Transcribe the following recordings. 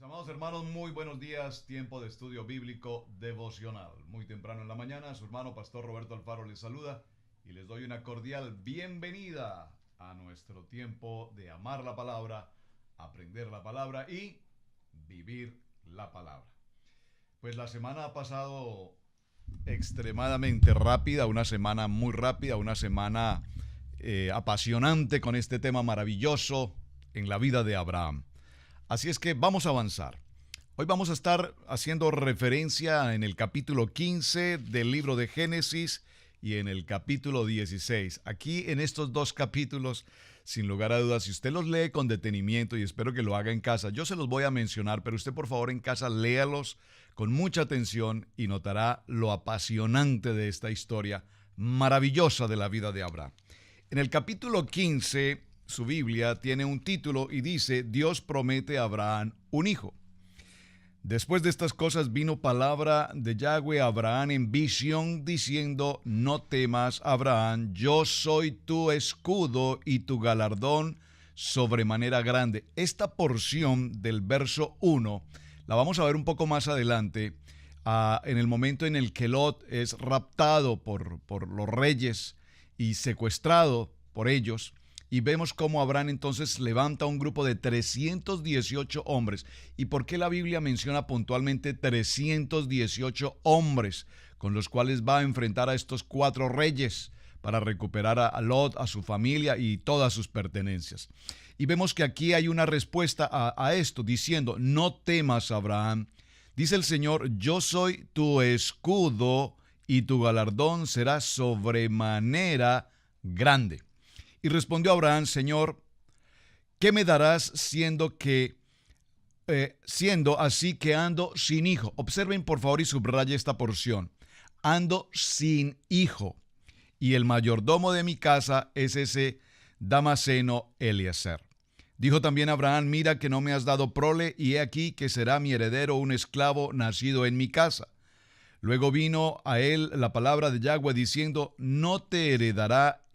Amados hermanos, muy buenos días, tiempo de estudio bíblico devocional. Muy temprano en la mañana, su hermano Pastor Roberto Alfaro les saluda y les doy una cordial bienvenida a nuestro tiempo de amar la palabra, aprender la palabra y vivir la palabra. Pues la semana ha pasado extremadamente rápida, una semana muy rápida, una semana apasionante con este tema maravilloso en la vida de Abraham. Así es que vamos a avanzar. Hoy vamos a estar haciendo referencia en el capítulo 15 del libro de Génesis y en el capítulo 16. Aquí en estos dos capítulos, sin lugar a dudas, si usted los lee con detenimiento, y espero que lo haga en casa, yo se los voy a mencionar, pero usted por favor en casa léalos con mucha atención y notará lo apasionante de esta historia maravillosa de la vida de Abraham. En el capítulo 15, su Biblia tiene un título y dice: Dios promete a Abraham un hijo. Después de estas cosas vino palabra de Yahweh a Abraham en visión diciendo: No temas, Abraham, yo soy tu escudo y tu galardón sobremanera grande. Esta porción del verso 1 la vamos a ver un poco más adelante, en el momento en el que Lot es raptado por los reyes y secuestrado por ellos. Y vemos cómo Abraham entonces levanta un grupo de 318 hombres. ¿Y por qué la Biblia menciona puntualmente 318 hombres con los cuales va a enfrentar a estos 4 reyes para recuperar a Lot, a su familia y todas sus pertenencias? Y vemos que aquí hay una respuesta a esto diciendo: no temas, Abraham. Dice el Señor: yo soy tu escudo y tu galardón será sobremanera grande. Y respondió Abraham: Señor, ¿qué me darás siendo así que ando sin hijo? Observen por favor y subrayen esta porción. Ando sin hijo, y el mayordomo de mi casa es ese Damaseno Eliezer. Dijo también Abraham: mira que no me has dado prole, y he aquí que será mi heredero un esclavo nacido en mi casa. Luego vino a él la palabra de Yahweh diciendo: no te heredará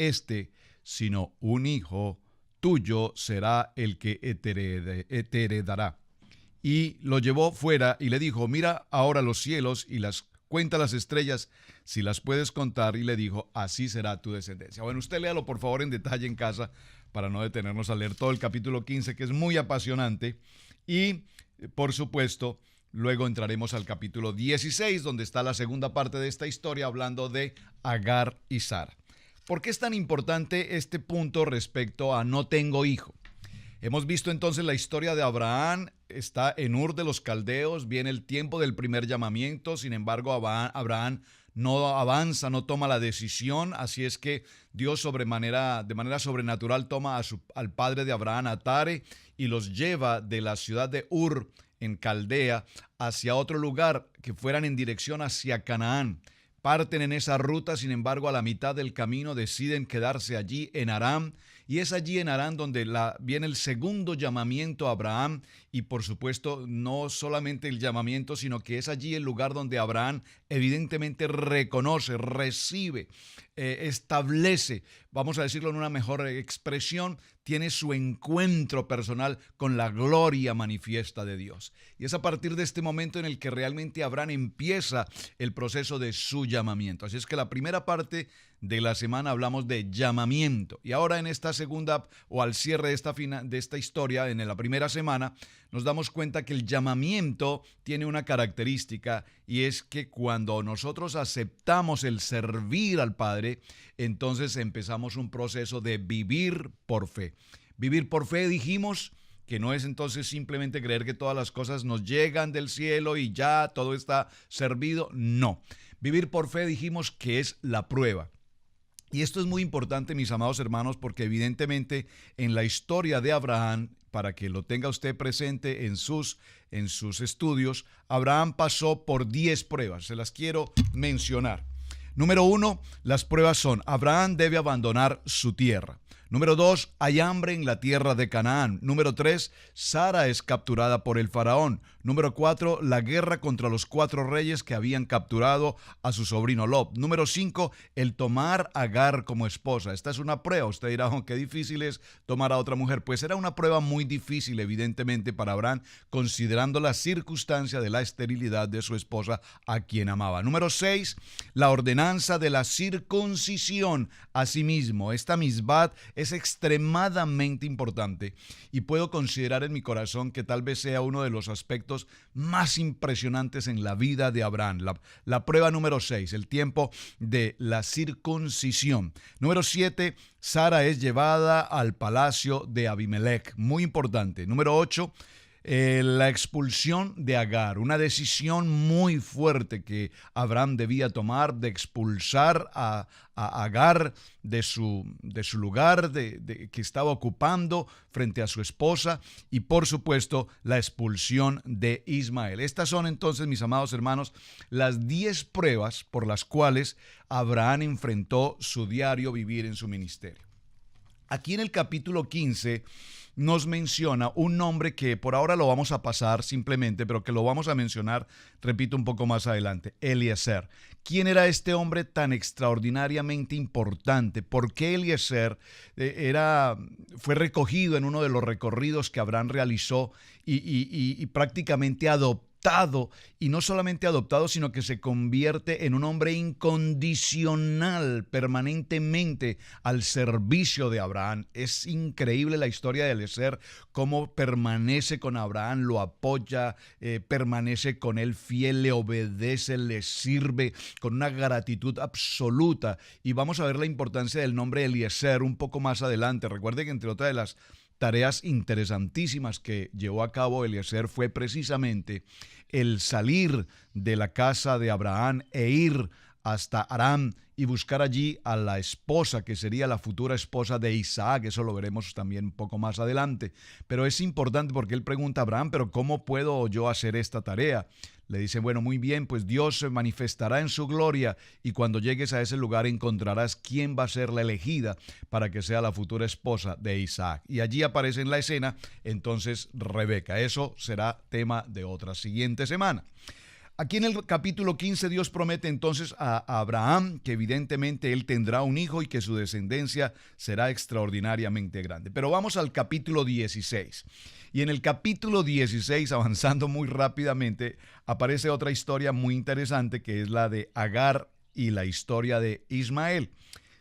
sino un hijo tuyo será el que te heredará. Y lo llevó fuera y le dijo: mira ahora los cielos y cuenta las estrellas, si las puedes contar. Y le dijo: así será tu descendencia. Bueno, usted léalo por favor en detalle en casa para no detenernos a leer todo el capítulo 15, que es muy apasionante. Y por supuesto, luego entraremos al capítulo 16, donde está la segunda parte de esta historia, hablando de Agar y Sara. ¿Por qué es tan importante este punto respecto a no tengo hijo? Hemos visto entonces la historia de Abraham, está en Ur de los Caldeos, viene el tiempo del primer llamamiento, sin embargo Abraham no avanza, no toma la decisión, así es que Dios de manera sobrenatural toma al padre de Abraham, a Tare, y los lleva de la ciudad de Ur en Caldea hacia otro lugar, que fueran en dirección hacia Canaán. Parten en esa ruta, sin embargo, a la mitad del camino deciden quedarse allí en Aram, y es allí en Aram donde viene el segundo llamamiento a Abraham, y por supuesto no solamente el llamamiento, sino que es allí el lugar donde Abraham evidentemente reconoce, recibe, establece, vamos a decirlo en una mejor expresión, tiene su encuentro personal con la gloria manifiesta de Dios. Y es a partir de este momento en el que realmente Abraham empieza el proceso de su llamamiento. Así es que la primera parte de la semana hablamos de llamamiento. Y ahora en esta segunda, o al cierre de esta historia, en la primera semana, nos damos cuenta que el llamamiento tiene una característica, y es que cuando nosotros aceptamos el servir al Padre, entonces empezamos un proceso de vivir por fe. Vivir por fe, dijimos, que no es entonces simplemente creer que todas las cosas nos llegan del cielo y ya todo está servido. No. Vivir por fe, dijimos, que es la prueba. Y esto es muy importante, mis amados hermanos, porque evidentemente en la historia de Abraham, para que lo tenga usted presente en sus estudios, Abraham pasó por 10 pruebas. Se las quiero mencionar. Número 1, las pruebas son: Abraham debe abandonar su tierra. Número 2, hay hambre en la tierra de Canaán. Número 3, Sara es capturada por el faraón. Número 4, la guerra contra los 4 reyes que habían capturado a su sobrino Lot. Número 5, el tomar a Agar como esposa. Esta es una prueba. Usted dirá, oh, qué difícil es tomar a otra mujer. Pues era una prueba muy difícil, evidentemente, para Abraham, considerando la circunstancia de la esterilidad de su esposa, a quien amaba. Número 6, la ordenanza de la circuncisión. Asimismo, esta misbat es extremadamente importante y puedo considerar en mi corazón que tal vez sea uno de los aspectos más impresionantes en la vida de Abraham. La prueba número 6, el tiempo de la circuncisión. Número 7, Sara es llevada al palacio de Abimelech. Muy importante. Número 8, la expulsión de Agar, una decisión muy fuerte que Abraham debía tomar de expulsar a Agar de su lugar que estaba ocupando frente a su esposa y por supuesto la expulsión de Ismael. Estas son entonces, mis amados hermanos, las 10 pruebas por las cuales Abraham enfrentó su diario vivir en su ministerio. Aquí en el capítulo 15 nos menciona un nombre que por ahora lo vamos a pasar simplemente, pero que lo vamos a mencionar, repito, un poco más adelante, Eliezer. ¿Quién era este hombre tan extraordinariamente importante? ¿Por qué Eliezer fue recogido en uno de los recorridos que Abraham realizó y prácticamente adoptado? Y no solamente adoptado, sino que se convierte en un hombre incondicional, permanentemente al servicio de Abraham. Es increíble la historia de Eliezer, cómo permanece con Abraham, lo apoya, permanece con él fiel, le obedece, le sirve con una gratitud absoluta. Y vamos a ver la importancia del nombre Eliezer un poco más adelante. Recuerde que entre otras de las tareas interesantísimas que llevó a cabo Eliezer fue precisamente el salir de la casa de Abraham e ir hasta Aram y buscar allí a la esposa que sería la futura esposa de Isaac. Eso lo veremos también un poco más adelante. Pero es importante porque él pregunta a Abraham, ¿pero cómo puedo yo hacer esta tarea? Le dice, bueno, muy bien, pues Dios se manifestará en su gloria y cuando llegues a ese lugar encontrarás quién va a ser la elegida para que sea la futura esposa de Isaac. Y allí aparece en la escena entonces Rebeca. Eso será tema de otra siguiente semana. Aquí en el capítulo 15 Dios promete entonces a Abraham que evidentemente él tendrá un hijo y que su descendencia será extraordinariamente grande. Pero vamos al capítulo 16. Y en el capítulo 16, avanzando muy rápidamente, aparece otra historia muy interesante que es la de Agar y la historia de Ismael.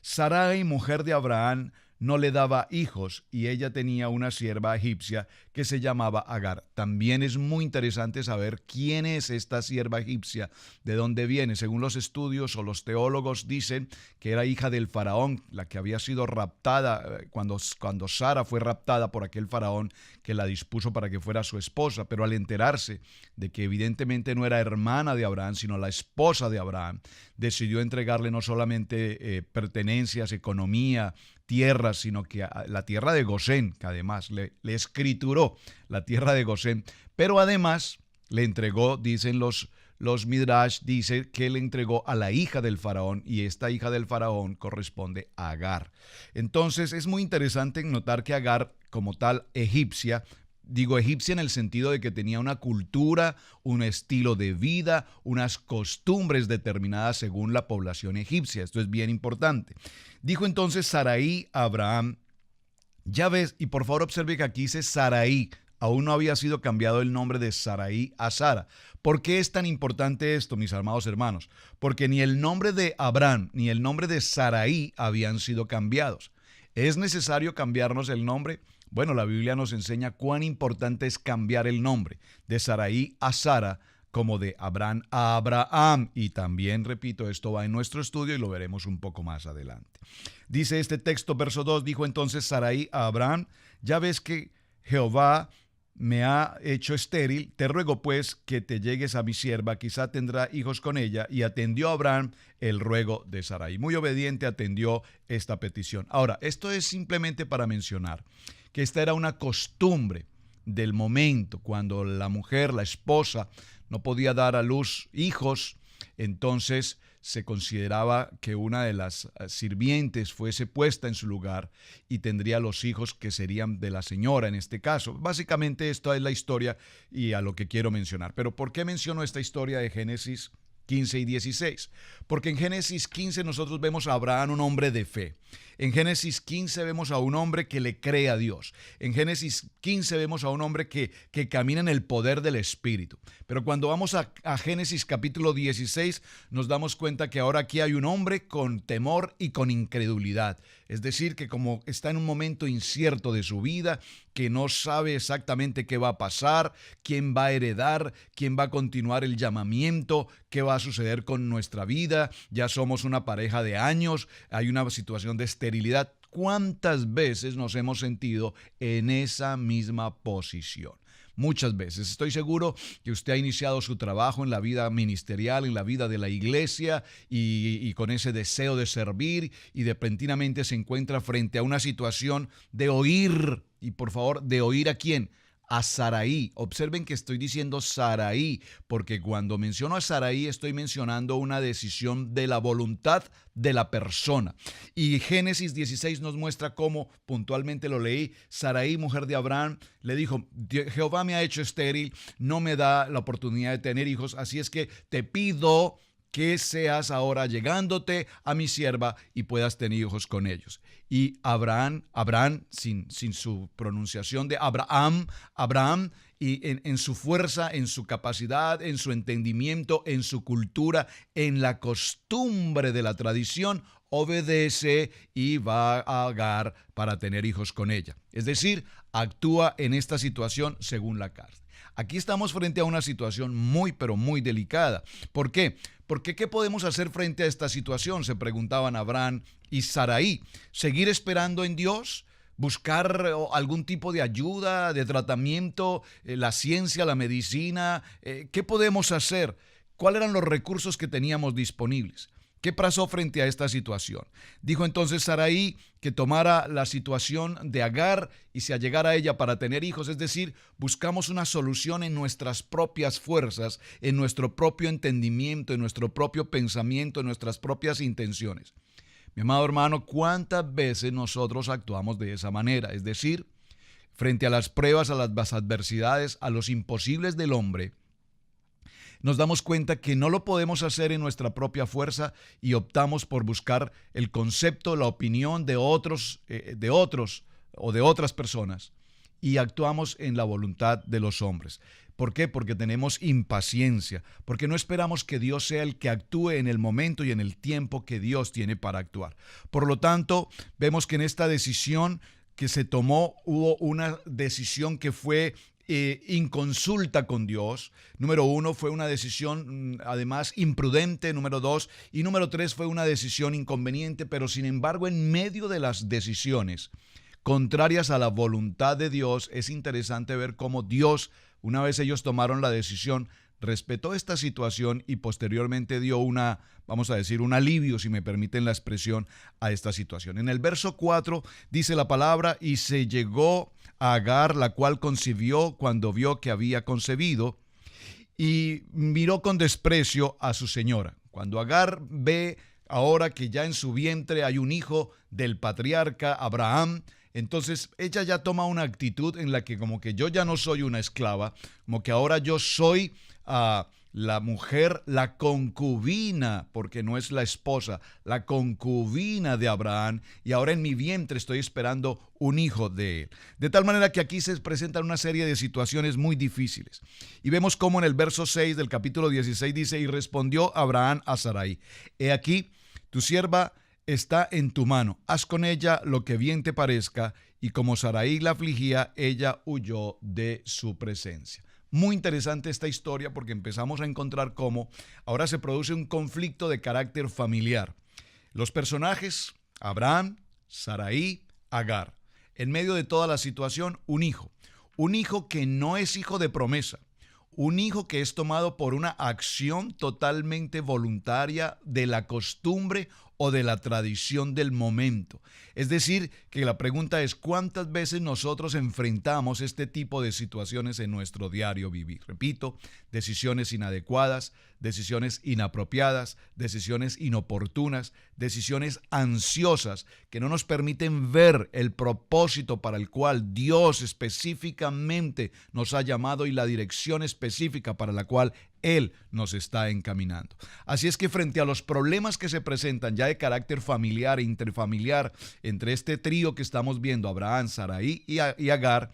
Sarai, mujer de Abraham, no le daba hijos y ella tenía una sierva egipcia que se llamaba Agar. También es muy interesante saber quién es esta sierva egipcia, de dónde viene. Según los estudios o los teólogos dicen que era hija del faraón, la que había sido raptada cuando Sara fue raptada por aquel faraón que la dispuso para que fuera su esposa. Pero al enterarse de que evidentemente no era hermana de Abraham, sino la esposa de Abraham, decidió entregarle no solamente pertenencias, economía, tierra, sino que la tierra de Gosén, que además le escrituró la tierra de Gosén, pero además le entregó, dicen los Midrash, dice que le entregó a la hija del faraón y esta hija del faraón corresponde a Agar. Entonces es muy interesante notar que Agar, como tal egipcia, digo egipcia en el sentido de que tenía una cultura, un estilo de vida, unas costumbres determinadas según la población egipcia. Esto es bien importante. Dijo entonces Sarai a Abraham, ya ves, y por favor observe que aquí dice Sarai, aún no había sido cambiado el nombre de Sarai a Sara. ¿Por qué es tan importante esto, mis amados hermanos? Porque ni el nombre de Abraham ni el nombre de Sarai habían sido cambiados. ¿Es necesario cambiarnos el nombre? Bueno, la Biblia nos enseña cuán importante es cambiar el nombre de Sarai a Sara, como de Abraham a Abraham. Y también, repito, esto va en nuestro estudio y lo veremos un poco más adelante. Dice este texto, verso 2, dijo entonces Sarai a Abraham, ya ves que Jehová me ha hecho estéril, te ruego pues que te llegues a mi sierva, quizá tendrá hijos con ella. Y atendió a Abraham el ruego de Sarai. Muy obediente atendió esta petición. Ahora, esto es simplemente para mencionar que esta era una costumbre del momento, cuando la mujer, la esposa, no podía dar a luz hijos, entonces se consideraba que una de las sirvientes fuese puesta en su lugar y tendría los hijos que serían de la señora en este caso. Básicamente esta es la historia y a lo que quiero mencionar. Pero ¿por qué menciono esta historia de Génesis 15 y 16? Porque en Génesis 15 nosotros vemos a Abraham, un hombre de fe. En Génesis 15 vemos a un hombre que le cree a Dios. En Génesis 15 vemos a un hombre que camina en el poder del Espíritu. Pero cuando vamos a Génesis capítulo 16, nos damos cuenta que ahora aquí hay un hombre con temor y con incredulidad. Es decir, que como está en un momento incierto de su vida, que no sabe exactamente qué va a pasar, quién va a heredar, quién va a continuar el llamamiento, qué va a suceder con nuestra vida. Ya somos una pareja de años, hay una situación de esterilidad. ¿Cuántas veces nos hemos sentido en esa misma posición? Muchas veces. Estoy seguro que usted ha iniciado su trabajo en la vida ministerial, en la vida de la iglesia y con ese deseo de servir y repentinamente se encuentra frente a una situación de oír. Y por favor, ¿de oír a quién? A Saraí. Observen que estoy diciendo Saraí, porque cuando menciono a Saraí estoy mencionando una decisión de la voluntad de la persona. Y Génesis 16 nos muestra cómo, puntualmente lo leí, Saraí, mujer de Abraham, le dijo: Jehová me ha hecho estéril, no me da la oportunidad de tener hijos, así es que te pido que seas ahora llegándote a mi sierva y puedas tener hijos con ellos. Y Abraham, sin su pronunciación de Abraham, y en su fuerza, en su capacidad, en su entendimiento, en su cultura, en la costumbre de la tradición, obedece y va a Agar para tener hijos con ella. Es decir, actúa en esta situación según la carne. Aquí estamos frente a una situación muy, pero muy delicada. ¿Por qué? Porque ¿qué podemos hacer frente a esta situación? Se preguntaban Abraham y Saraí. ¿Seguir esperando en Dios? ¿Buscar algún tipo de ayuda, de tratamiento, la ciencia, la medicina? ¿Qué podemos hacer? ¿Cuáles eran los recursos que teníamos disponibles? ¿Qué pasó frente a esta situación? Dijo entonces Saraí que tomara la situación de Agar y se allegara a ella para tener hijos, es decir, buscamos una solución en nuestras propias fuerzas, en nuestro propio entendimiento, en nuestro propio pensamiento, en nuestras propias intenciones. Mi amado hermano, ¿cuántas veces nosotros actuamos de esa manera? Es decir, frente a las pruebas, a las adversidades, a los imposibles del hombre, nos damos cuenta que no lo podemos hacer en nuestra propia fuerza y optamos por buscar el concepto, la opinión de otros o de otras personas y actuamos en la voluntad de los hombres. ¿Por qué? Porque tenemos impaciencia, porque no esperamos que Dios sea el que actúe en el momento y en el tiempo que Dios tiene para actuar. Por lo tanto, vemos que en esta decisión que se tomó hubo una decisión que fue inconsulta con Dios. Número 1, fue una decisión además imprudente. Número 2 y número 3 fue una decisión inconveniente, pero sin embargo en medio de las decisiones contrarias a la voluntad de Dios, es interesante ver cómo Dios, una vez ellos tomaron la decisión, respetó esta situación y posteriormente dio vamos a decir, un alivio, si me permiten la expresión, a esta situación. En el verso 4 dice la palabra: y se llegó a Agar, la cual concibió cuando vio que había concebido, y miró con desprecio a su señora. Cuando Agar ve ahora que ya en su vientre hay un hijo del patriarca Abraham, entonces ella ya toma una actitud en la que como que yo ya no soy una esclava, como que ahora yo soy la mujer, la concubina, porque no es la esposa, la concubina de Abraham, y ahora en mi vientre estoy esperando un hijo de él. De tal manera que aquí se presentan una serie de situaciones muy difíciles. Y vemos cómo en el verso 6 del capítulo 16 dice: y respondió Abraham a Sarai: he aquí, tu sierva está en tu mano, haz con ella lo que bien te parezca. Y como Sarai la afligía, ella huyó de su presencia. Muy interesante esta historia porque empezamos a encontrar cómo ahora se produce un conflicto de carácter familiar. Los personajes: Abraham, Sarai, Agar. En medio de toda la situación, un hijo que no es hijo de promesa, un hijo que es tomado por una acción totalmente voluntaria de la costumbre o de la tradición del momento. Es decir, que la pregunta es ¿cuántas veces nosotros enfrentamos este tipo de situaciones en nuestro diario vivir? Repito, decisiones inadecuadas, decisiones inapropiadas, decisiones inoportunas, decisiones ansiosas que no nos permiten ver el propósito para el cual Dios específicamente nos ha llamado y la dirección específica para la cual Él nos está encaminando. Así es que frente a los problemas que se presentan ya de carácter familiar e interfamiliar entre este trío que estamos viendo, Abraham, Sarai y Agar,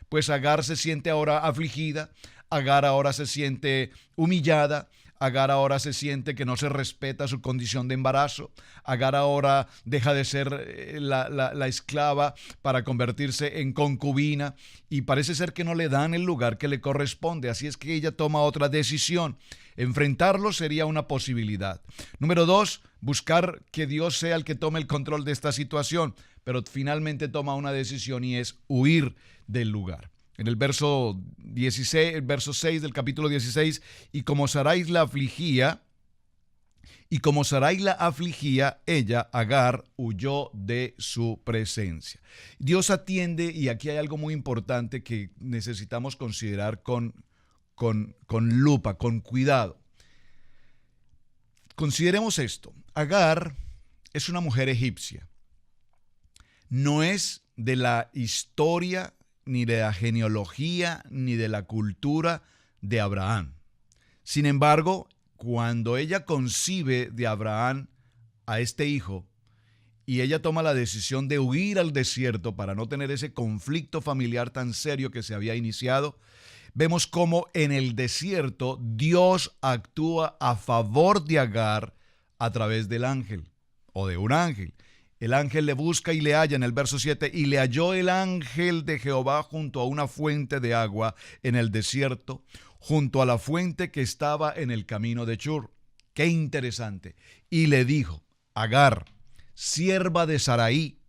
pues Agar se siente ahora afligida, Agar ahora se siente humillada, Agar ahora se siente que no se respeta su condición de embarazo. Agar ahora deja de ser la esclava para convertirse en concubina y parece ser que no le dan el lugar que le corresponde. Así es que ella toma otra decisión. Enfrentarlo sería una posibilidad. Número 2, buscar que Dios sea el que tome el control de esta situación, pero finalmente toma una decisión y es huir del lugar. En el verso 16, el verso 6 del capítulo 16, y como Sarai la afligía, ella, Agar, huyó de su presencia. Dios atiende, y aquí hay algo muy importante que necesitamos considerar con lupa, con cuidado. Consideremos esto. Agar es una mujer egipcia. No es de la historia ni de la genealogía, ni de la cultura de Abraham. Sin embargo, cuando ella concibe de Abraham a este hijo, y ella toma la decisión de huir al desierto para no tener ese conflicto familiar tan serio que se había iniciado, vemos cómo en el desierto Dios actúa a favor de Agar a través del ángel, o de un ángel. El ángel le busca y le halla en el verso 7, y le halló el ángel de Jehová junto a una fuente de agua en el desierto, junto a la fuente que estaba en el camino de Chur. Qué interesante. Y le dijo, Agar, sierva de Sarai,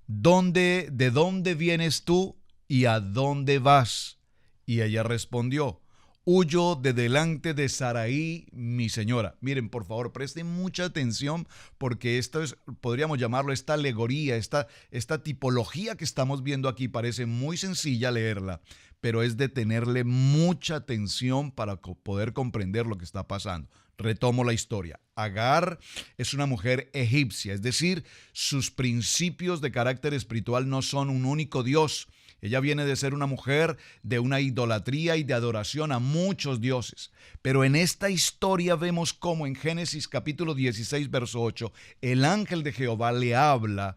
¿de dónde vienes tú y a dónde vas? Y ella respondió, huyo de delante de Sarai, mi señora. Miren, por favor, presten mucha atención porque esto es, podríamos llamarlo esta alegoría, esta tipología que estamos viendo aquí parece muy sencilla leerla, pero es de tenerle mucha atención para poder comprender lo que está pasando. Retomo la historia. Agar es una mujer egipcia, es decir, sus principios de carácter espiritual no son un único Dios. Ella viene de ser una mujer de una idolatría y de adoración a muchos dioses. Pero en esta historia vemos cómo en Génesis capítulo 16, verso 8, el ángel de Jehová le habla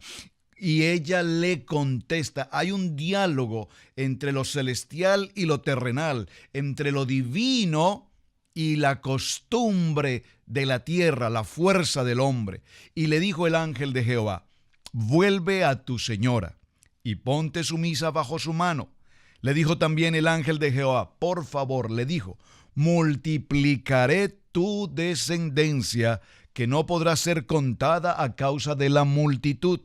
y ella le contesta. Hay un diálogo entre lo celestial y lo terrenal, entre lo divino y la costumbre de la tierra, la fuerza del hombre. Y le dijo el ángel de Jehová, vuelve a tu señora y ponte sumisa bajo su mano. Le dijo también el ángel de Jehová, por favor, le dijo, multiplicaré tu descendencia, que no podrá ser contada a causa de la multitud.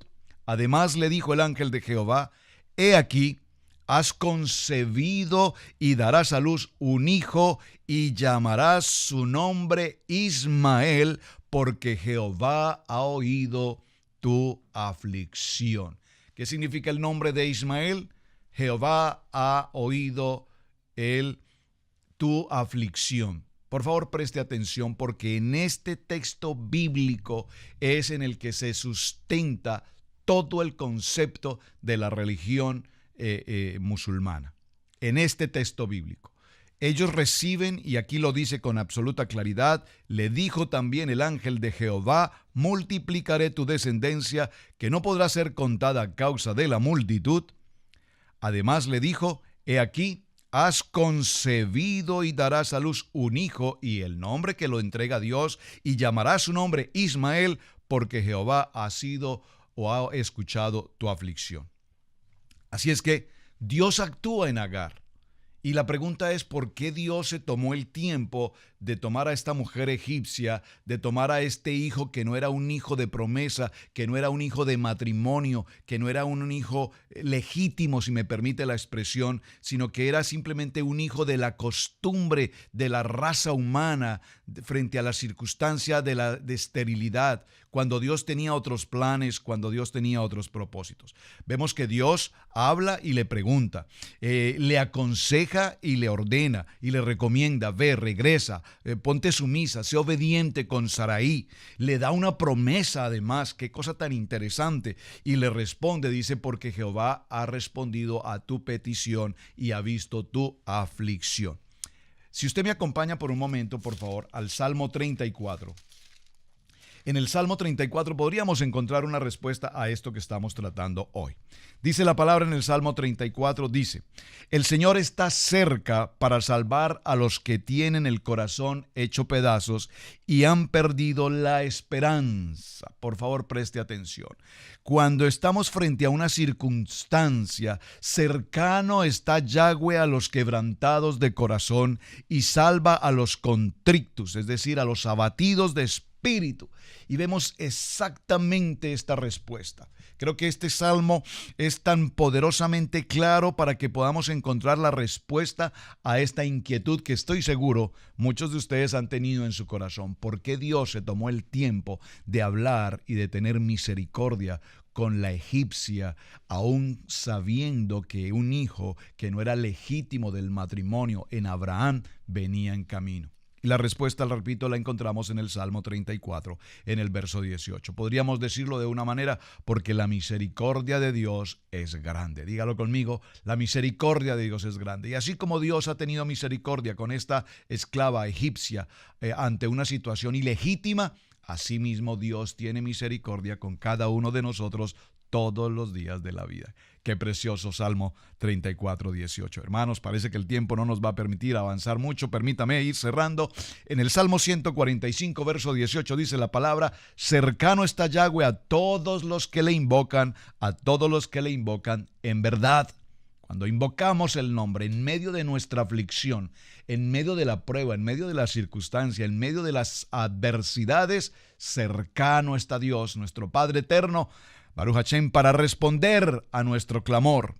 Además le dijo el ángel de Jehová, he aquí, has concebido y darás a luz un hijo y llamarás su nombre Ismael, porque Jehová ha oído tu aflicción. ¿Qué significa el nombre de Ismael? Jehová ha oído tu aflicción. Por favor, preste atención porque en este texto bíblico es en el que se sustenta todo el concepto de la religión musulmana. En este texto bíblico. Ellos reciben, y aquí lo dice con absoluta claridad, le dijo también el ángel de Jehová, multiplicaré tu descendencia, que no podrá ser contada a causa de la multitud. Además le dijo, he aquí, has concebido y darás a luz un hijo, y el nombre que lo entrega Dios, y llamará su nombre Ismael, porque Jehová ha sido o ha escuchado tu aflicción. Así es que Dios actúa en Agar. Y la pregunta es, ¿por qué Dios se tomó el tiempo de tomar a esta mujer egipcia, de tomar a este hijo que no era un hijo de promesa, que no era un hijo de matrimonio, que no era un hijo legítimo, si me permite la expresión, sino que era simplemente un hijo de la costumbre de la raza humana frente a la circunstancia de esterilidad? cuando Dios tenía otros planes, cuando Dios tenía otros propósitos. Vemos que Dios habla y le pregunta, le aconseja y le ordena y le recomienda, ve, regresa, ponte sumisa, sé obediente con Sarai. Le da una promesa además, qué cosa tan interesante, y le responde, dice, porque Jehová ha respondido a tu petición y ha visto tu aflicción. Si usted me acompaña por un momento, por favor, al Salmo 34. En el Salmo 34 podríamos encontrar una respuesta a esto que estamos tratando hoy. Dice la palabra en el Salmo 34, dice, el Señor está cerca para salvar a los que tienen el corazón hecho pedazos y han perdido la esperanza. Por favor, preste atención. Cuando estamos frente a una circunstancia, cercano está Yahweh a los quebrantados de corazón y salva a los contrictus, es decir, a los abatidos de espíritu. Y vemos exactamente esta respuesta. Creo que este salmo es tan poderosamente claro para que podamos encontrar la respuesta a esta inquietud que estoy seguro muchos de ustedes han tenido en su corazón. ¿Por qué Dios se tomó el tiempo de hablar y de tener misericordia con la egipcia, aún sabiendo que un hijo que no era legítimo del matrimonio en Abraham venía en camino? Y la respuesta, repito, la encontramos en el Salmo 34, en el verso 18. Podríamos decirlo de una manera, porque la misericordia de Dios es grande. Dígalo conmigo, la misericordia de Dios es grande. Y así como Dios ha tenido misericordia con esta esclava egipcia ante una situación ilegítima, asimismo Dios tiene misericordia con cada uno de nosotros todos los días de la vida. Qué precioso Salmo 34, 18. Hermanos, parece que el tiempo no nos va a permitir avanzar mucho. Permítame ir cerrando. En el Salmo 145, verso 18 dice la palabra, cercano está Yahweh a todos los que le invocan, a todos los que le invocan en verdad. Cuando invocamos el nombre en medio de nuestra aflicción, en medio de la prueba, en medio de la circunstancia, en medio de las adversidades, cercano está Dios, nuestro Padre eterno, Baruch Hashem, para responder a nuestro clamor.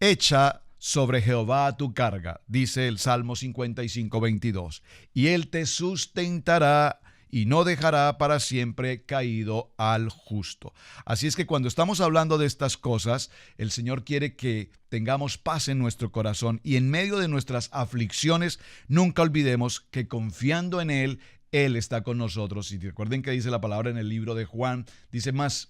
Echa sobre Jehová tu carga, dice el Salmo 55, 22, y Él te sustentará y no dejará para siempre caído al justo. Así es que cuando estamos hablando de estas cosas, el Señor quiere que tengamos paz en nuestro corazón y en medio de nuestras aflicciones, nunca olvidemos que confiando en Él, Él está con nosotros. Y recuerden que dice la palabra en el libro de Juan, dice más,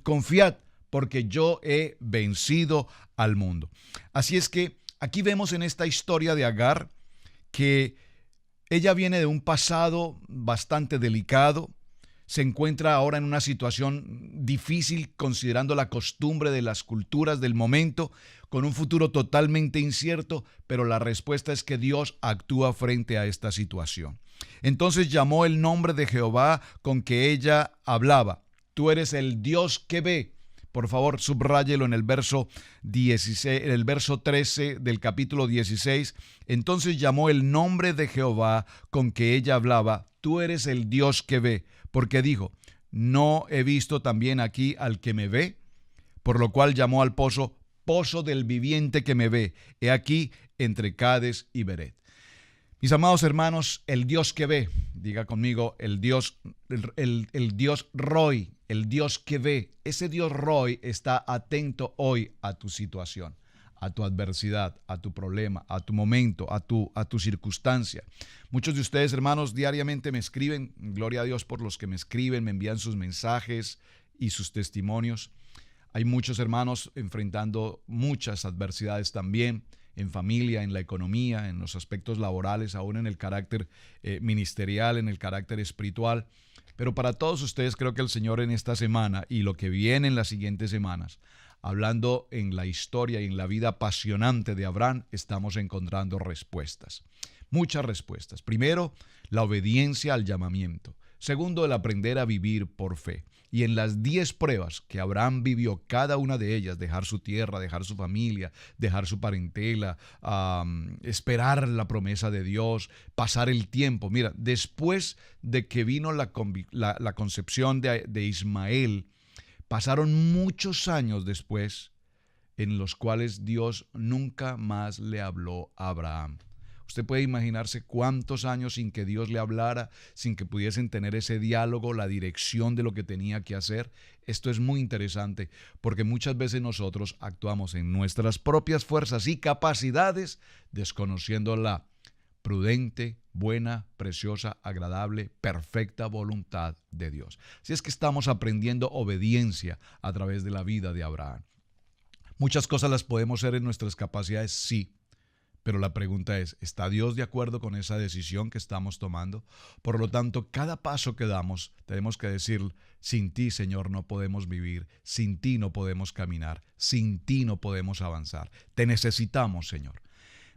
confiad porque yo he vencido al mundo. Así es que aquí vemos en esta historia de Agar que ella viene de un pasado bastante delicado, se encuentra ahora en una situación difícil considerando la costumbre de las culturas del momento, con un futuro totalmente incierto, pero la respuesta es que Dios actúa frente a esta situación. Entonces llamó el nombre de Jehová con que ella hablaba. Tú eres el Dios que ve. Por favor, subráyelo en el verso 16, en el verso 13 del capítulo 16. Entonces llamó el nombre de Jehová con que ella hablaba. Tú eres el Dios que ve. Porque dijo, ¿no he visto también aquí al que me ve? Por lo cual llamó al pozo, pozo del viviente que me ve. He aquí entre Cades y Beret. Mis amados hermanos, el Dios que ve, diga conmigo, el Dios Roy, el Dios que ve, ese Dios Roy está atento hoy a tu situación, a tu adversidad, a tu problema, a tu momento, a tu circunstancia. Muchos de ustedes, hermanos, diariamente me escriben, gloria a Dios por los que me escriben, me envían sus mensajes y sus testimonios. Hay muchos hermanos enfrentando muchas adversidades también, en familia, en la economía, en los aspectos laborales, aún en el carácter ministerial, en el carácter espiritual. Pero para todos ustedes creo que el Señor en esta semana y lo que viene en las siguientes semanas, hablando en la historia y en la vida apasionante de Abraham, estamos encontrando respuestas. Muchas respuestas. Primero, la obediencia al llamamiento. Segundo, el aprender a vivir por fe. Y en las 10 pruebas que Abraham vivió, cada una de ellas, dejar su tierra, dejar su familia, dejar su parentela, esperar la promesa de Dios, pasar el tiempo. Mira, después de que vino la concepción de Ismael, pasaron muchos años después en los cuales Dios nunca más le habló a Abraham. Usted puede imaginarse cuántos años sin que Dios le hablara, sin que pudiesen tener ese diálogo, la dirección de lo que tenía que hacer. Esto es muy interesante porque muchas veces nosotros actuamos en nuestras propias fuerzas y capacidades, desconociendo la prudente, buena, preciosa, agradable, perfecta voluntad de Dios. Así es que estamos aprendiendo obediencia a través de la vida de Abraham. Muchas cosas las podemos hacer en nuestras capacidades, sí, pero la pregunta es, ¿está Dios de acuerdo con esa decisión que estamos tomando? Por lo tanto, cada paso que damos, tenemos que decir, sin ti, Señor, no podemos vivir, sin ti no podemos caminar, sin ti no podemos avanzar. Te necesitamos, Señor.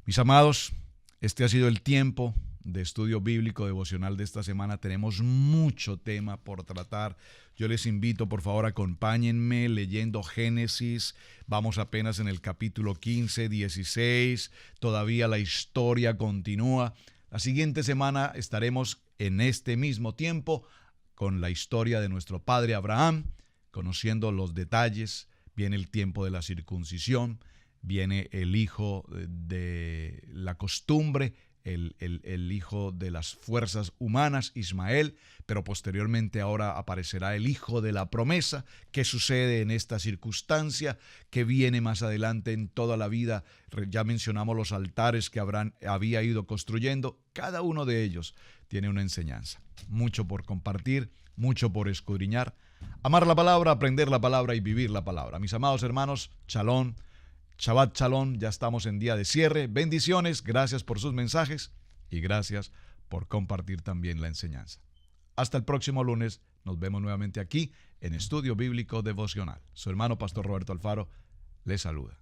Mis amados, este ha sido el tiempo de estudio bíblico devocional de esta semana. Tenemos mucho tema por tratar. Yo les invito, por favor, acompáñenme leyendo Génesis. Vamos apenas en el capítulo 15, 16. Todavía la historia continúa. La siguiente semana estaremos en este mismo tiempo con la historia de nuestro padre Abraham, conociendo los detalles. Viene el tiempo de la circuncisión. Viene el hijo de la costumbre, el hijo de las fuerzas humanas, Ismael, pero posteriormente ahora aparecerá el hijo de la promesa. ¿Qué sucede en esta circunstancia? ¿Qué viene más adelante en toda la vida? Ya mencionamos los altares que Abraham había ido construyendo. Cada uno de ellos tiene una enseñanza. Mucho por compartir, mucho por escudriñar. Amar la palabra, aprender la palabra y vivir la palabra. Mis amados hermanos, Shalom. Shabbat Shalom, ya estamos en día de cierre. Bendiciones, gracias por sus mensajes y gracias por compartir también la enseñanza. Hasta el próximo lunes, nos vemos nuevamente aquí en Estudio Bíblico Devocional. Su hermano Pastor Roberto Alfaro les saluda.